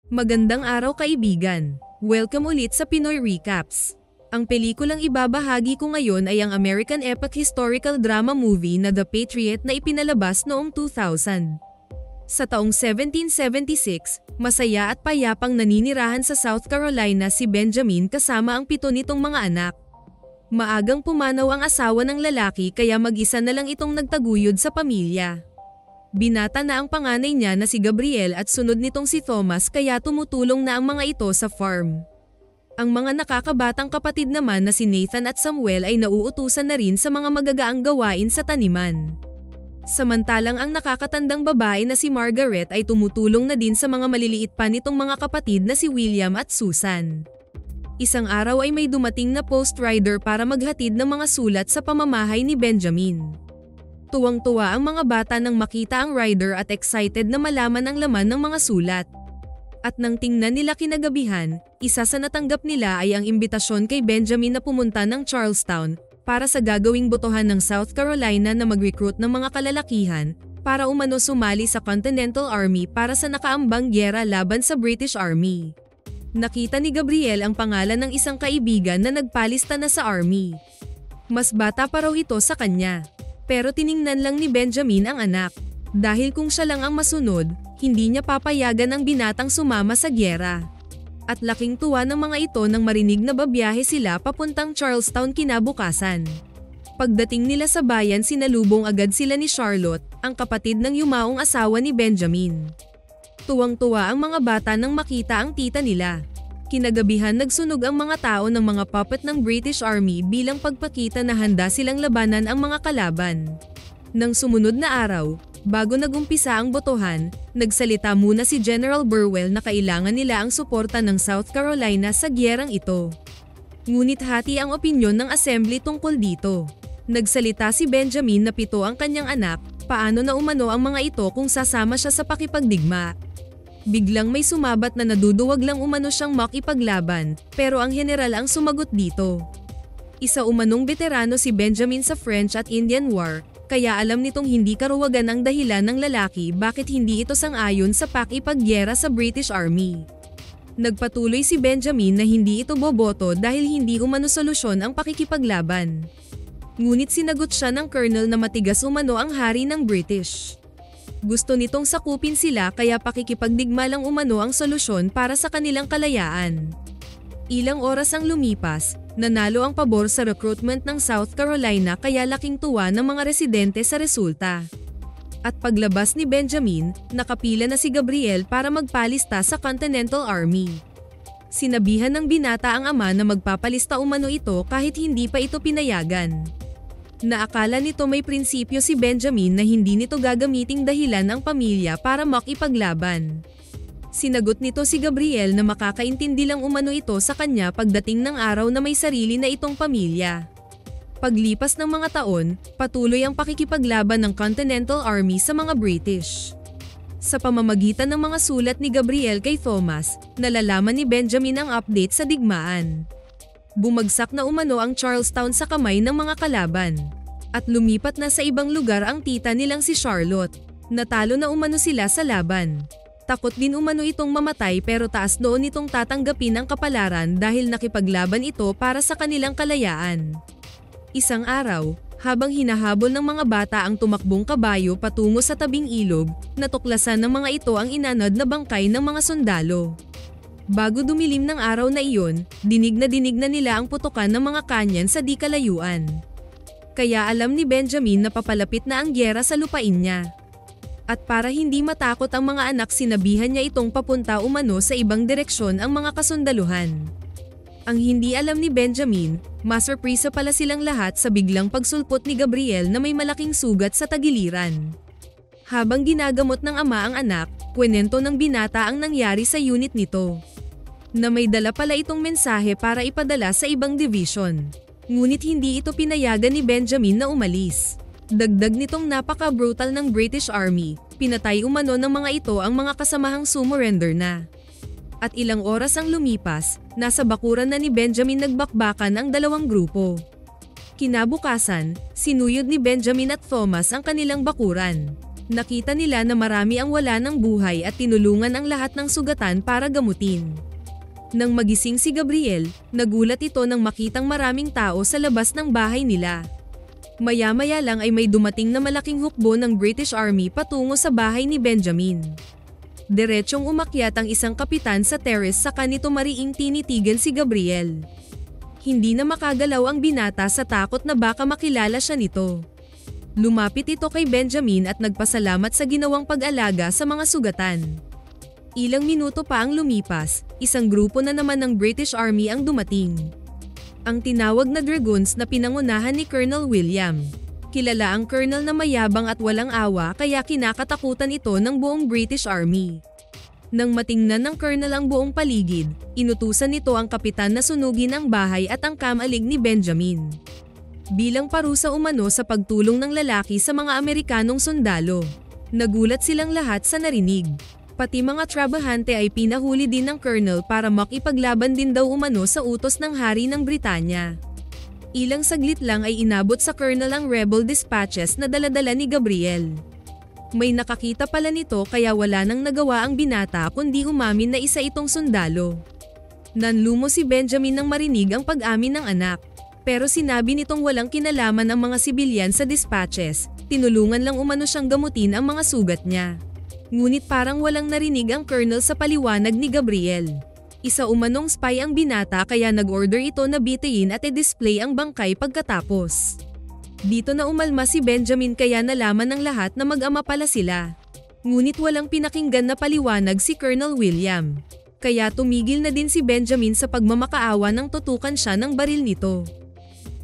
Magandang araw kaibigan! Welcome ulit sa Pinoy Recaps. Ang pelikulang ibabahagi ko ngayon ay ang American epic historical drama movie na The Patriot na ipinalabas noong 2000. Sa taong 1776, masaya at payapang naninirahan sa South Carolina si Benjamin kasama ang 7 nitong mga anak. Maagang pumanaw ang asawa ng lalaki kaya mag-isa na lang itong nagtaguyod sa pamilya. Binata na ang panganay niya na si Gabriel at sunod nitong si Thomas kaya tumutulong na ang mga ito sa farm. Ang mga nakakabatang kapatid naman na si Nathan at Samuel ay nauutusan na rin sa mga magagaang gawain sa taniman. Samantalang ang nakakatandang babae na si Margaret ay tumutulong na din sa mga maliliit pa nitong mga kapatid na si William at Susan. Isang araw ay may dumating na post rider para maghatid ng mga sulat sa pamamahay ni Benjamin. Tuwang-tuwa ang mga bata nang makita ang rider at excited na malaman ang laman ng mga sulat. At nang tingnan nila kinagabihan, isa sa natanggap nila ay ang imbitasyon kay Benjamin na pumunta ng Charlestown para sa gagawing botohan ng South Carolina na mag-recruit ng mga kalalakihan para umano sumali sa Continental Army para sa nakaambang gyera laban sa British Army. Nakita ni Gabriel ang pangalan ng isang kaibigan na nagpalista na sa Army. Mas bata pa raw ito sa kanya. Pero tiningnan lang ni Benjamin ang anak. Dahil kung siya lang ang masunod, hindi niya papayagan ang binatang sumama sa gyera. At laking tuwa ng mga ito nang marinig na babiyahe sila papuntang Charlestown kinabukasan. Pagdating nila sa bayan sinalubong agad sila ni Charlotte, ang kapatid ng yumaong asawa ni Benjamin. Tuwang-tuwa ang mga bata nang makita ang tita nila. Kinagabihan nagsunog ang mga tao ng mga puppet ng British Army bilang pagpakita na handa silang labanan ang mga kalaban. Nang sumunod na araw, bago nagumpisa ang botohan, nagsalita muna si General Burwell na kailangan nila ang suporta ng South Carolina sa gyerang ito. Ngunit hati ang opinyon ng assembly tungkol dito. Nagsalita si Benjamin na 7 ang kanyang anak, paano na umano ang mga ito kung sasama siya sa pakipagdigma. Biglang may sumabat na naduduwag lang umano siyang makipaglaban, pero ang general ang sumagot dito. Isa umanong veterano si Benjamin sa French at Indian War, kaya alam nitong hindi karuwagan ang dahilan ng lalaki bakit hindi ito sang-ayon sa pakipagyera sa British Army. Nagpatuloy si Benjamin na hindi ito boboto dahil hindi umano solusyon ang pakikipaglaban. Ngunit sinagot siya ng colonel na matigas umano ang hari ng British. Gusto nitong sakupin sila kaya pakikipagdigma lang umano ang solusyon para sa kanilang kalayaan. Ilang oras ang lumipas, nanalo ang pabor sa recruitment ng South Carolina kaya laking tuwa ng mga residente sa resulta. At paglabas ni Benjamin, nakapila na si Gabriel para magpalista sa Continental Army. Sinabihan ng binata ang ama na magpapalista umano ito kahit hindi pa ito pinayagan. Naakala nito may prinsipyo si Benjamin na hindi nito gagamiting dahilan ang pamilya para makipaglaban. Sinagot nito si Gabriel na makakaintindi lang umano ito sa kanya pagdating ng araw na may sarili na itong pamilya. Paglipas ng mga taon, patuloy ang pakikipaglaban ng Continental Army sa mga British. Sa pamamagitan ng mga sulat ni Gabriel kay Thomas, nalalaman ni Benjamin ang update sa digmaan. Bumagsak na umano ang Charlestown sa kamay ng mga kalaban. At lumipat na sa ibang lugar ang tita nilang si Charlotte. Natalo na umano sila sa laban. Takot din umano itong mamatay pero taas noon itong tatanggapin ang kapalaran dahil nakipaglaban ito para sa kanilang kalayaan. Isang araw, habang hinahabol ng mga bata ang tumakbong kabayo patungo sa tabing ilog, natuklasan ng mga ito ang inanod na bangkay ng mga sundalo. Bago dumilim ng araw na iyon, dinig na nila ang putukan ng mga kanyan sa di kalayuan. Kaya alam ni Benjamin na papalapit na ang gyera sa lupain niya. At para hindi matakot ang mga anak sinabihan niya itong papunta umano sa ibang direksyon ang mga kasundaluhan. Ang hindi alam ni Benjamin, masurpresa pala silang lahat sa biglang pagsulpot ni Gabriel na may malaking sugat sa tagiliran. Habang ginagamot ng ama ang anak, kwento ng binata ang nangyari sa unit nito. Na may dala pala itong mensahe para ipadala sa ibang division. Ngunit hindi ito pinayagan ni Benjamin na umalis. Dagdag nitong napaka-brutal ng British Army, pinatay umano ng mga ito ang mga kasamahang sumurrender na. At ilang oras ang lumipas, nasa bakuran na ni Benjamin nagbakbakan ang dalawang grupo. Kinabukasan, sinuyod ni Benjamin at Thomas ang kanilang bakuran. Nakita nila na marami ang wala ng buhay at tinulungan ang lahat ng sugatan para gamutin. Nang magising si Gabriel, nagulat ito nang makitang maraming tao sa labas ng bahay nila. Maya-maya lang ay may dumating na malaking hukbo ng British Army patungo sa bahay ni Benjamin. Diretsyong umakyat ang isang kapitan sa terrace saka nito mariing tinitigan si Gabriel. Hindi na makagalaw ang binata sa takot na baka makilala siya nito. Lumapit ito kay Benjamin at nagpasalamat sa ginawang pag-alaga sa mga sugatan. Ilang minuto pa ang lumipas, isang grupo na naman ng British Army ang dumating. Ang tinawag na Dragoons na pinangunahan ni Colonel William. Kilala ang Colonel na mayabang at walang awa kaya kinakatakutan ito ng buong British Army. Nang matingnan ng Colonel ang buong paligid, inutusan nito ang kapitan na sunugin ang bahay at ang kamalig ni Benjamin. Bilang parusa umano sa pagtulong ng lalaki sa mga Amerikanong sundalo. Nagulat silang lahat sa narinig. Pati mga trabahante ay pinahuli din ng Colonel para makipaglaban din daw umano sa utos ng Hari ng Britanya. Ilang saglit lang ay inabot sa Colonel ang rebel dispatches na daladala ni Gabriel. May nakakita pala nito kaya wala nang nagawa ang binata kundi umamin na isa itong sundalo. Nanlumo si Benjamin nang marinig ang pag-amin ng anak. Pero sinabi nitong walang kinalaman ang mga sibilyan sa dispatches, tinulungan lang umano siyang gamutin ang mga sugat niya. Ngunit parang walang narinig ang Colonel sa paliwanag ni Gabriel. Isa umanong spy ang binata kaya nag-order ito na bitayin at i-display ang bangkay pagkatapos. Dito na umalma si Benjamin kaya nalaman ng lahat na mag-ama pala sila. Ngunit walang pinakinggan na paliwanag si Colonel William. Kaya tumigil na din si Benjamin sa pagmamakaawa nang tutukan siya ng baril nito.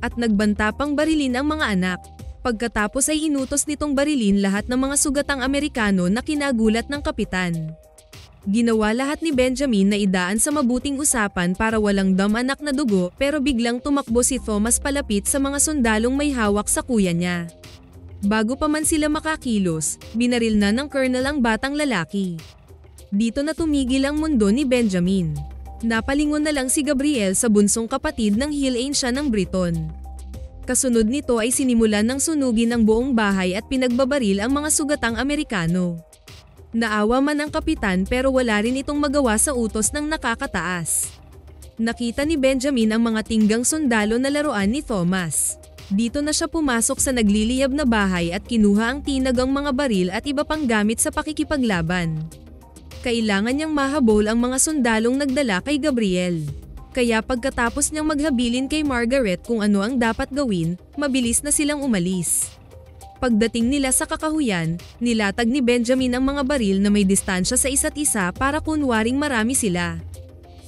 At nagbanta pang barilin ang mga anak. Pagkatapos ay inutos nitong barilin lahat ng mga sugatang Amerikano na kinagulat ng kapitan. Ginawa lahat ni Benjamin na idaan sa mabuting usapan para walang dam-anak na dugo pero biglang tumakbo si Thomas palapit sa mga sundalong may hawak sa kuya niya. Bago pa man sila makakilos, binaril na ng Colonel ang batang lalaki. Dito na tumigil ang mundo ni Benjamin. Napalingon na lang si Gabriel sa bunsong kapatid ng Hill Ancient ng Briton. Kasunod nito ay sinimulan ng sunugin ang buong bahay at pinagbabaril ang mga sugatang Amerikano. Naawa man ang kapitan pero wala rin itong magawa sa utos ng nakakataas. Nakita ni Benjamin ang mga tinggang sundalo na laruan ni Thomas. Dito na siya pumasok sa nagliliyab na bahay at kinuha ang tinagang mga baril at iba pang gamit sa pakikipaglaban. Kailangan niyang mahabol ang mga sundalong nagdala kay Gabriel. Kaya pagkatapos niyang maghabilin kay Margaret kung ano ang dapat gawin, mabilis na silang umalis. Pagdating nila sa kakahuyan, nilatag ni Benjamin ang mga baril na may distansya sa isa't isa para kunwaring marami sila.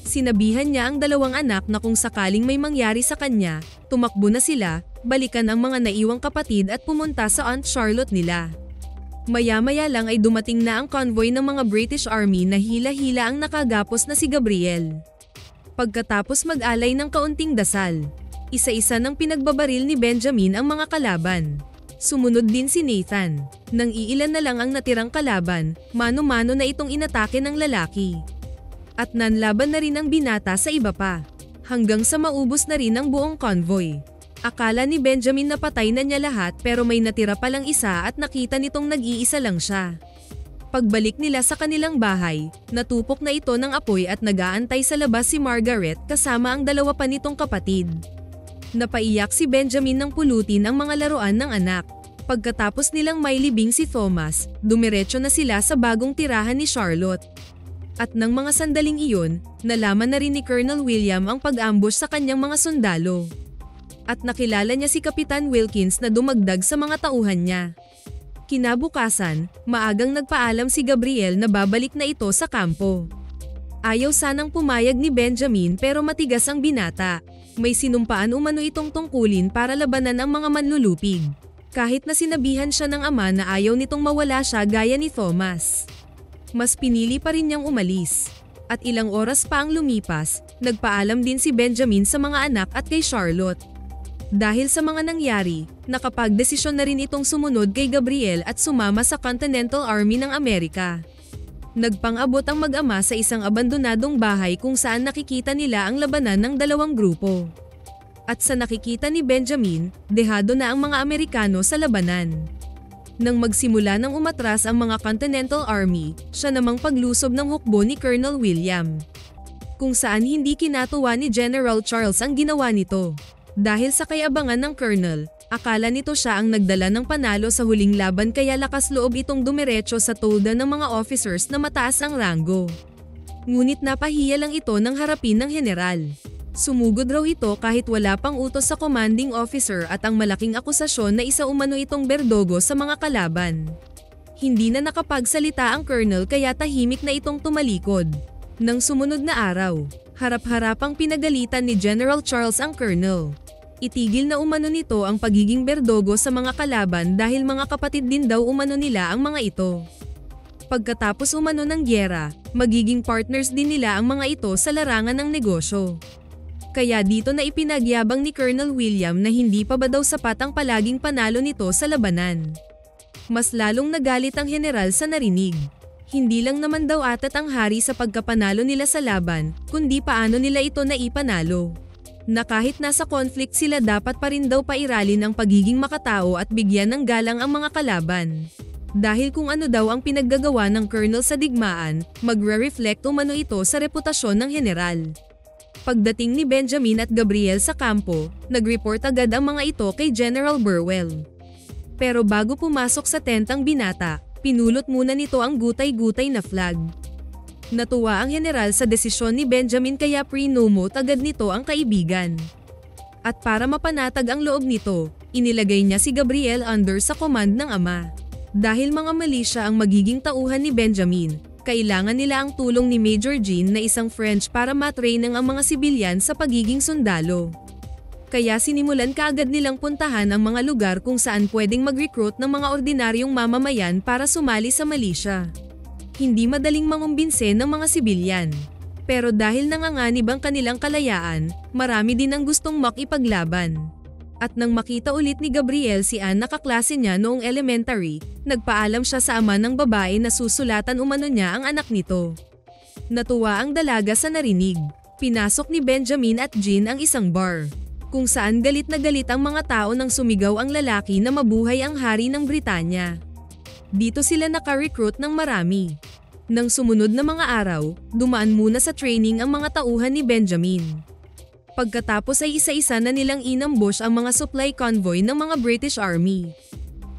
Sinabihan niya ang dalawang anak na kung sakaling may mangyari sa kanya, tumakbo na sila, balikan ang mga naiwang kapatid at pumunta sa Aunt Charlotte nila. Maya-maya lang ay dumating na ang convoy ng mga British Army na hila-hila ang nakagapos na si Gabriel. Pagkatapos mag-alay ng kaunting dasal, isa-isa nang pinagbabaril ni Benjamin ang mga kalaban. Sumunod din si Nathan. Nang iilan na lang ang natirang kalaban, mano-mano na itong inatake ng lalaki. At nanlaban na rin ang binata sa iba pa, hanggang sa maubos na rin ang buong convoy. Akala ni Benjamin na patay na niya lahat pero may natira palang isa at nakita nitong nag-iisa lang siya. Pagbalik nila sa kanilang bahay, natupok na ito ng apoy at nag-aantay sa labas si Margaret kasama ang dalawa pa nitong kapatid. Napaiyak si Benjamin nang pulutin ang mga laruan ng anak. Pagkatapos nilang mailibing si Thomas, dumiretso na sila sa bagong tirahan ni Charlotte. At nang mga sandaling iyon, nalaman na rin ni Colonel William ang pag-ambush sa kanyang mga sundalo. At nakilala niya si Kapitan Wilkins na dumagdag sa mga tauhan niya. Kinabukasan, maagang nagpaalam si Gabriel na babalik na ito sa kampo. Ayaw sanang pumayag ni Benjamin pero matigas ang binata. May sinumpaan umano itong tungkulin para labanan ang mga manlulupig. Kahit na sinabihan siya ng ama na ayaw nitong mawala siya gaya ni Thomas. Mas pinili pa rin niyang umalis. At ilang oras pa ang lumipas, nagpaalam din si Benjamin sa mga anak at kay Charlotte. Dahil sa mga nangyari, nakapagdesisyon na rin itong sumunod kay Gabriel at sumama sa Continental Army ng Amerika. Nagpang-abot ang mag-ama sa isang abandonadong bahay kung saan nakikita nila ang labanan ng dalawang grupo. At sa nakikita ni Benjamin, dehado na ang mga Amerikano sa labanan. Nang magsimula ng umatras ang mga Continental Army, siya namang paglusob ng hukbo ni Colonel William. Kung saan hindi kinatuwa ni General Charles ang ginawa nito. Dahil sa kayabangan ng Colonel, akala nito siya ang nagdala ng panalo sa huling laban kaya lakas loob itong dumiretso sa tolda ng mga officers na mataas ang ranggo. Ngunit napahiya lang ito nang harapin ng general. Sumugod raw ito kahit wala pang utos sa commanding officer at ang malaking akusasyon na isa umano itong berdogo sa mga kalaban. Hindi na nakapagsalita ang colonel kaya tahimik na itong tumalikod. Nang sumunod na araw, harap-harapang pinagalitan ni General Charles ang colonel. Itigil na umano nito ang pagiging berdogo sa mga kalaban dahil mga kapatid din daw umano nila ang mga ito. Pagkatapos umano ng gyera, magiging partners din nila ang mga ito sa larangan ng negosyo. Kaya dito na ipinagyabang ni Colonel William na hindi pa ba daw sapat ang palaging panalo nito sa labanan. Mas lalong nagalit ang general sa narinig. Hindi lang naman daw atat ang hari sa pagkapanalo nila sa laban, kundi paano nila ito naipanalo. Na kahit nasa conflict sila dapat pa rin daw pairalin ang pagiging makatao at bigyan ng galang ang mga kalaban. Dahil kung ano daw ang pinaggagawa ng colonel sa digmaan, magre-reflect umano ito sa reputasyon ng general. Pagdating ni Benjamin at Gabriel sa kampo, nag-report agad ang mga ito kay General Burwell. Pero bago pumasok sa tent ang binata, pinulot muna nito ang gutay-gutay na flag. Natuwa ang general sa desisyon ni Benjamin kaya pre-nomote agad nito ang kaibigan. At para mapanatag ang loob nito, inilagay niya si Gabriel under sa command ng ama. Dahil mga militia ang magiging tauhan ni Benjamin, kailangan nila ang tulong ni Major Jean na isang French para matrain ang mga sibilyan sa pagiging sundalo. Kaya sinimulan kaagad nilang puntahan ang mga lugar kung saan pwedeng mag-recruit ng mga ordinaryong mamamayan para sumali sa militia. Hindi madaling mangumbinse ng mga sibilyan. Pero dahil nanganganib ang kanilang kalayaan, marami din ang gustong makipaglaban. At nang makita ulit ni Gabriel si Anne na kaklase niya noong elementary, nagpaalam siya sa ama ng babae na susulatan umano niya ang anak nito. Natuwa ang dalaga sa narinig. Pinasok ni Benjamin at Jean ang isang bar, kung saan galit na galit ang mga tao nang sumigaw ang lalaki na mabuhay ang hari ng Britanya. Dito sila naka-recruit ng marami. Nang sumunod na mga araw, dumaan muna sa training ang mga tauhan ni Benjamin. Pagkatapos ay isa-isa na nilang inambush ang mga supply convoy ng mga British Army.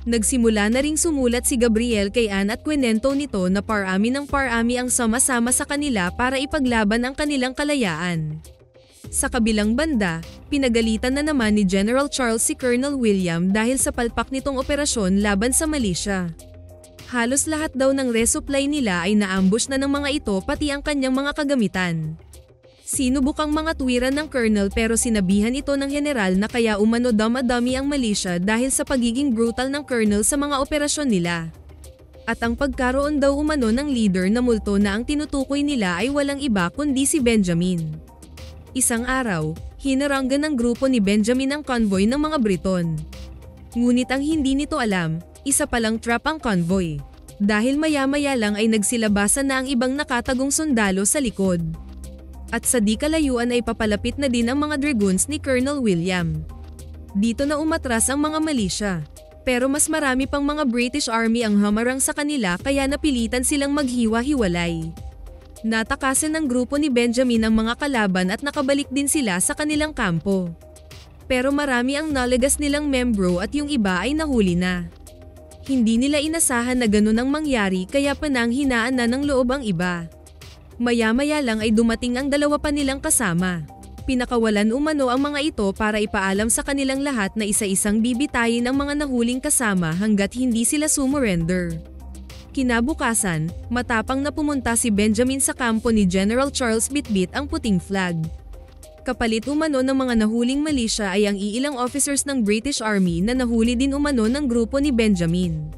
Nagsimula na ring sumulat si Gabriel kay Anne at kwento nito na parami ng parami ang sama-sama sa kanila para ipaglaban ang kanilang kalayaan. Sa kabilang banda, pinagalitan na naman ni General Charles si Colonel William dahil sa palpak nitong operasyon laban sa militia. Halos lahat daw ng resupply nila ay naambush na ng mga ito pati ang kanyang mga kagamitan. Sinubukang mga tuwiran ng colonel pero sinabihan ito ng general na kaya umano dama-dami ang militia dahil sa pagiging brutal ng colonel sa mga operasyon nila. At ang pagkaroon daw umano ng leader na multo na ang tinutukoy nila ay walang iba kundi si Benjamin. Isang araw, hinaranggan ng grupo ni Benjamin ang convoy ng mga Briton. Ngunit ang hindi nito alam, isa palang trap ang convoy. Dahil maya-maya lang ay nagsilabasan na ang ibang nakatagong sundalo sa likod. At sa di kalayuan ay papalapit na din ang mga dragoons ni Colonel William. Dito na umatras ang mga militia. Pero mas marami pang mga British Army ang hamarang sa kanila kaya napilitan silang maghiwa-hiwalay. Natakasan ng grupo ni Benjamin ang mga kalaban at nakabalik din sila sa kanilang kampo. Pero marami ang nalagas nilang membro at yung iba ay nahuli na. Hindi nila inasahan na ganun ang mangyari kaya pananghinaan na ng loob ang iba. Maya-maya lang ay dumating ang dalawa pa nilang kasama. Pinakawalan umano ang mga ito para ipaalam sa kanilang lahat na isa-isang bibitayin ang mga nahuling kasama hanggat hindi sila sumurrender. Kinabukasan, matapang na pumunta si Benjamin sa kampo ni General Charles bitbit ang puting flag. Kapalit umano ng mga nahuling militia ay ang iilang officers ng British Army na nahuli din umano ng grupo ni Benjamin.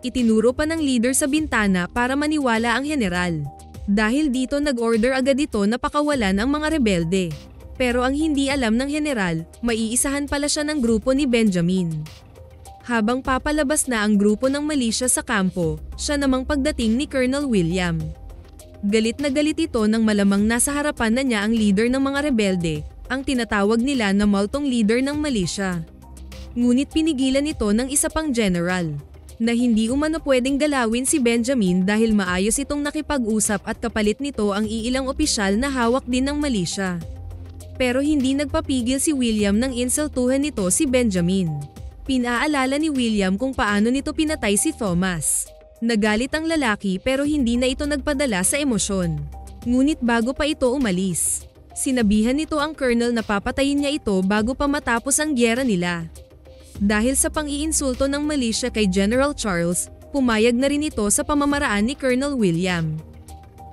Itinuro pa ng leader sa bintana para maniwala ang general. Dahil dito nag-order agad ito na pakawalan ang mga rebelde. Pero ang hindi alam ng general, maiisahan pala siya ng grupo ni Benjamin. Habang papalabas na ang grupo ng militia sa kampo, siya namang pagdating ni Colonel William. Galit na galit ito nang malamang nasa harapan na niya ang leader ng mga rebelde, ang tinatawag nila na multong leader ng militia. Ngunit pinigilan ito ng isa pang general. na hindi umano pwedeng galawin si Benjamin dahil maayos itong nakipag-usap at kapalit nito ang iilang opisyal na hawak din ng milisya. Pero hindi nagpapigil si William nang insultuhan nito si Benjamin. Pinaalala ni William kung paano nito pinatay si Thomas. Nagalit ang lalaki pero hindi na ito nagpadala sa emosyon. Ngunit bago pa ito umalis, sinabihan nito ang colonel na papatayin niya ito bago pa matapos ang gyera nila. Dahil sa pang-iinsulto ng militia kay General Charles, pumayag na rin ito sa pamamaraan ni Colonel William.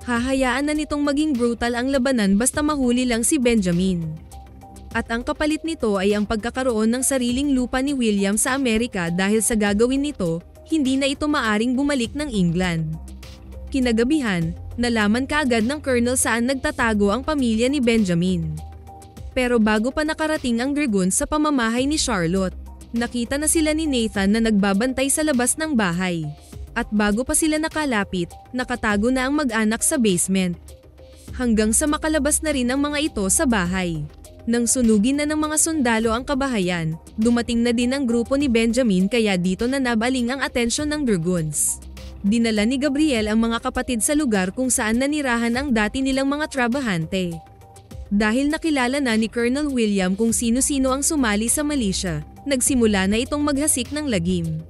Hahayaan na nitong maging brutal ang labanan basta mahuli lang si Benjamin. At ang kapalit nito ay ang pagkakaroon ng sariling lupa ni William sa Amerika dahil sa gagawin nito, hindi na ito maaring bumalik ng England. Kinagabihan, nalaman kaagad ng colonel saan nagtatago ang pamilya ni Benjamin. Pero bago pa nakarating ang dragoons sa pamamahay ni Charlotte, nakita na sila ni Nathan na nagbabantay sa labas ng bahay. At bago pa sila nakalapit, nakatago na ang mag-anak sa basement. Hanggang sa makalabas na rin ang mga ito sa bahay. Nang sunugin na ng mga sundalo ang kabahayan, dumating na din ang grupo ni Benjamin kaya dito na nabaling ang atensyon ng dragoons. Dinala ni Gabriel ang mga kapatid sa lugar kung saan nanirahan ang dati nilang mga trabahante. Dahil nakilala na ni Colonel William kung sino-sino ang sumali sa militia, nagsimula na itong maghasik ng lagim.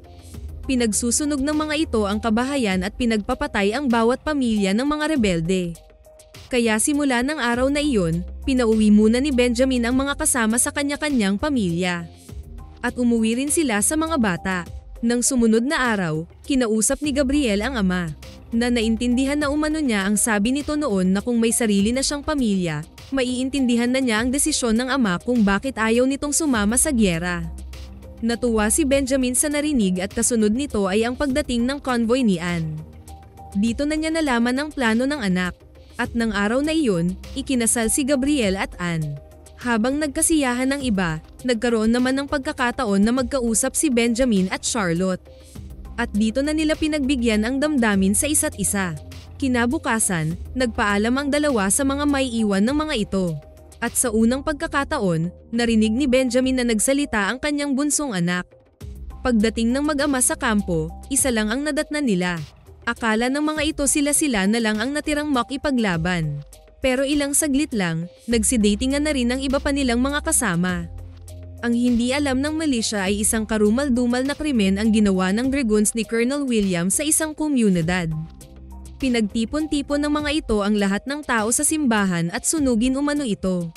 Pinagsusunog ng mga ito ang kabahayan at pinagpapatay ang bawat pamilya ng mga rebelde. Kaya simula ng araw na iyon, pinauwi muna ni Benjamin ang mga kasama sa kanya-kanyang pamilya. At umuwi rin sila sa mga bata. Nang sumunod na araw, kinausap ni Gabriel ang ama, na naintindihan na umano niya ang sabi nito noon na kung may sarili na siyang pamilya, maiintindihan na niya ang desisyon ng ama kung bakit ayaw nitong sumama sa gyera. Natuwa si Benjamin sa narinig at kasunod nito ay ang pagdating ng convoy ni Anne. Dito na niya nalaman ang plano ng anak, at ng araw na iyon, ikinasal si Gabriel at Anne. Habang nagkasiyahan ng iba, nagkaroon naman ng pagkakataon na magkausap si Benjamin at Charlotte. At dito na nila pinagbigyan ang damdamin sa isa't isa. Kinabukasan, nagpaalam ang dalawa sa mga may iwan ng mga ito. At sa unang pagkakataon, narinig ni Benjamin na nagsalita ang kanyang bunsong anak. Pagdating ng mag-ama sa kampo, isa lang ang nadatnan nila. Akala ng mga ito sila-sila na lang ang natirang makipaglaban. Pero ilang saglit lang, nagsidatingan na rin ang iba pa nilang mga kasama. Ang hindi alam ng militia ay isang karumal-dumal na krimen ang ginawa ng dragoons ni Colonel William sa isang komunidad. Pinagtipon-tipon ng mga ito ang lahat ng tao sa simbahan at sunugin umano ito.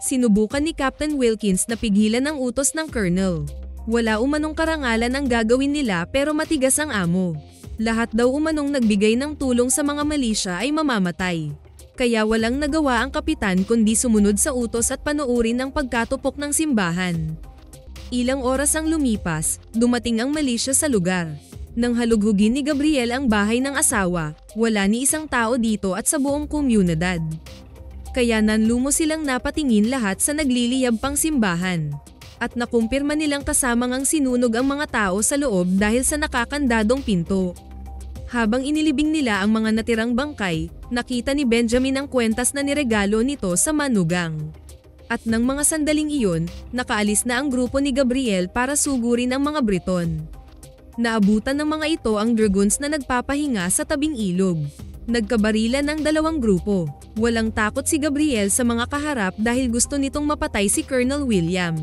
Sinubukan ni Captain Wilkins na pigilan ang utos ng Colonel. Wala umanong karangalan ang gagawin nila pero matigas ang amo. Lahat daw umanong nagbigay ng tulong sa mga militia ay mamamatay. Kaya walang nagawa ang kapitan kundi sumunod sa utos at panuurin ang pagkatupok ng simbahan. Ilang oras ang lumipas, dumating ang militia sa lugar. Nang halughugin ni Gabriel ang bahay ng asawa, wala ni isang tao dito at sa buong komunidad. Kaya nanlumo silang napatingin lahat sa nagliliyab pang simbahan. At nakumpirma nilang kasamang ang sinunog ang mga tao sa loob dahil sa nakakandadong pinto. Habang inilibing nila ang mga natirang bangkay, nakita ni Benjamin ang kwentas na niregalo nito sa manugang. At nang mga sandaling iyon, nakaalis na ang grupo ni Gabriel para sugurin ang mga Briton. Naabutan ng mga ito ang dragoons na nagpapahinga sa tabing ilog. Nagkabarilan ang dalawang grupo. Walang takot si Gabriel sa mga kaharap dahil gusto nitong mapatay si Colonel William.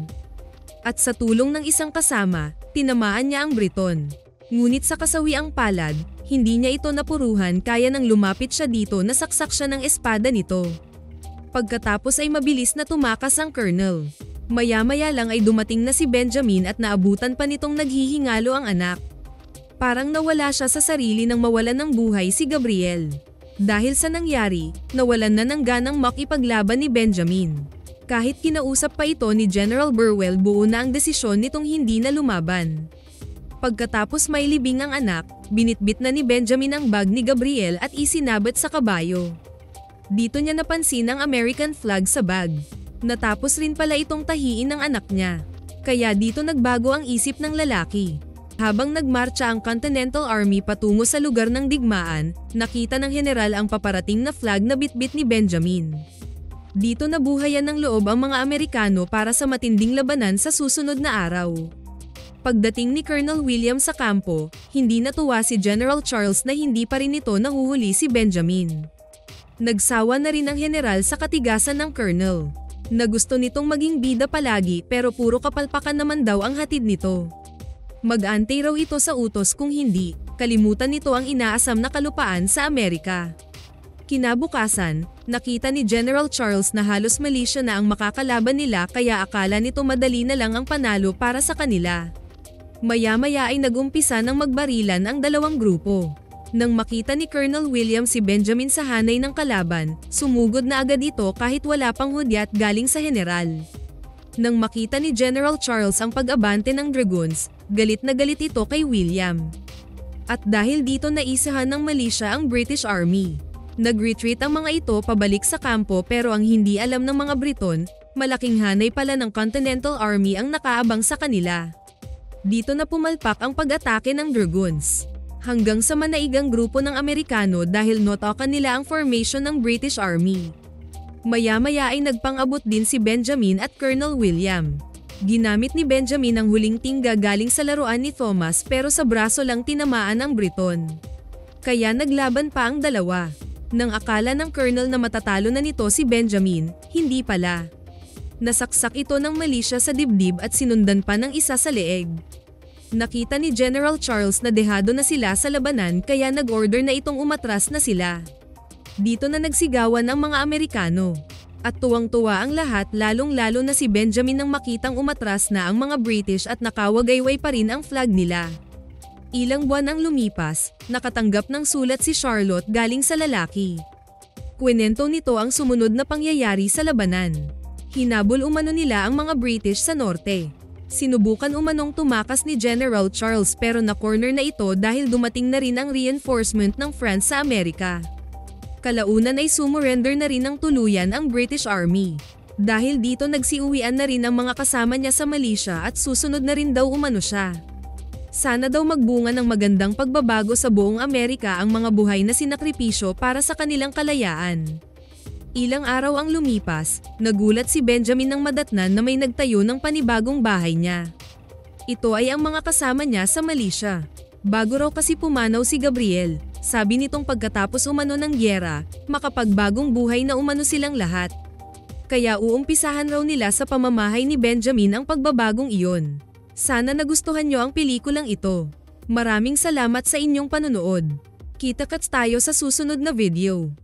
At sa tulong ng isang kasama, tinamaan niya ang Briton. Ngunit sa kasawiang palad, hindi niya ito napuruhan kaya nang lumapit siya dito nasaksak siya ng espada nito. Pagkatapos ay mabilis na tumakas ang colonel. Maya-maya lang ay dumating na si Benjamin at naabutan pa nitong naghihingalo ang anak. Parang nawala siya sa sarili nang mawalan ng buhay si Gabriel. Dahil sa nangyari, nawalan na ng ganang makipaglaban ni Benjamin. Kahit kinausap pa ito ni General Burwell, buo na ang desisyon nitong hindi na lumaban. Pagkatapos may libing ang anak, binitbit na ni Benjamin ang bag ni Gabriel at isinabit sa kabayo. Dito niya napansin ang American flag sa bag. Natapos rin pala itong tahiin ng anak niya. Kaya dito nagbago ang isip ng lalaki. Habang nagmarcha ang Continental Army patungo sa lugar ng digmaan, nakita ng general ang paparating na flag na bitbit ni Benjamin. Dito nabuhayan ng loob ang mga Amerikano para sa matinding labanan sa susunod na araw. Pagdating ni Colonel William sa kampo, hindi natuwa si General Charles na hindi pa rin ito nahuhuli si Benjamin. Nagsawa na rin ang general sa katigasan ng Colonel, na gusto nitong maging bida palagi pero puro kapalpakan naman daw ang hatid nito. Mag-antay raw ito sa utos kung hindi, kalimutan nito ang inaasam na kalupaan sa Amerika. Kinabukasan, nakita ni General Charles na halos malisya na ang makakalaban nila kaya akala nito madali na lang ang panalo para sa kanila. Maya-maya ay nagumpisa ng magbarilan ang dalawang grupo. Nang makita ni Colonel William si Benjamin sa hanay ng kalaban, sumugod na agad ito kahit wala pang hudyat galing sa general. Nang makita ni General Charles ang pag-abante ng dragoons, galit na galit ito kay William. At dahil dito naisahan ng malisya ang British Army. Nag-retreat ang mga ito pabalik sa kampo pero ang hindi alam ng mga Briton, malaking hanay pala ng Continental Army ang nakaabang sa kanila. Dito na pumalpak ang pag-atake ng dragoons. Hanggang sa manaigang grupo ng Amerikano dahil notakan nila ang formation ng British Army. Maya-maya ay nagpang-abot din si Benjamin at Colonel William. Ginamit ni Benjamin ang huling tingga galing sa laruan ni Thomas pero sa braso lang tinamaan ang Briton. Kaya naglaban pa ang dalawa. Nang akala ng Colonel na matatalo na nito si Benjamin, hindi pala. Nasaksak ito ng malisya sa dibdib at sinundan pa ng isa sa leeg. Nakita ni General Charles na dehado na sila sa labanan kaya nag-order na itong umatras na sila. Dito na nagsigawan ang mga Amerikano. At tuwang-tuwa ang lahat lalong-lalo na si Benjamin nang makitang umatras na ang mga British at nakawagayway pa rin ang flag nila. Ilang buwan ang lumipas, nakatanggap ng sulat si Charlotte galing sa lalaki. Kwento nito ang sumunod na pangyayari sa labanan. Hinabol umano nila ang mga British sa norte. Sinubukan umanong tumakas ni General Charles pero na-corner na ito dahil dumating na rin ang reinforcement ng France sa Amerika. Kalaunan ay sumurrender na rin ng tuluyan ang British Army. Dahil dito nagsiuwian na rin ang mga kasama niya sa Malaysia at susunod na rin daw umano siya. Sana daw magbunga ng magandang pagbabago sa buong Amerika ang mga buhay na sinakripisyo para sa kanilang kalayaan. Ilang araw ang lumipas, nagulat si Benjamin ng madatnan na may nagtayo ng panibagong bahay niya. Ito ay ang mga kasama niya sa Malaysia. Bago raw kasi pumanaw si Gabriel, sabi nitong pagkatapos umano ng gyera, makapagbagong buhay na umano silang lahat. Kaya uumpisahan raw nila sa pamamahay ni Benjamin ang pagbabagong iyon. Sana nagustuhan nyo ang pelikulang ito. Maraming salamat sa inyong panonood. Kita-kits tayo sa susunod na video.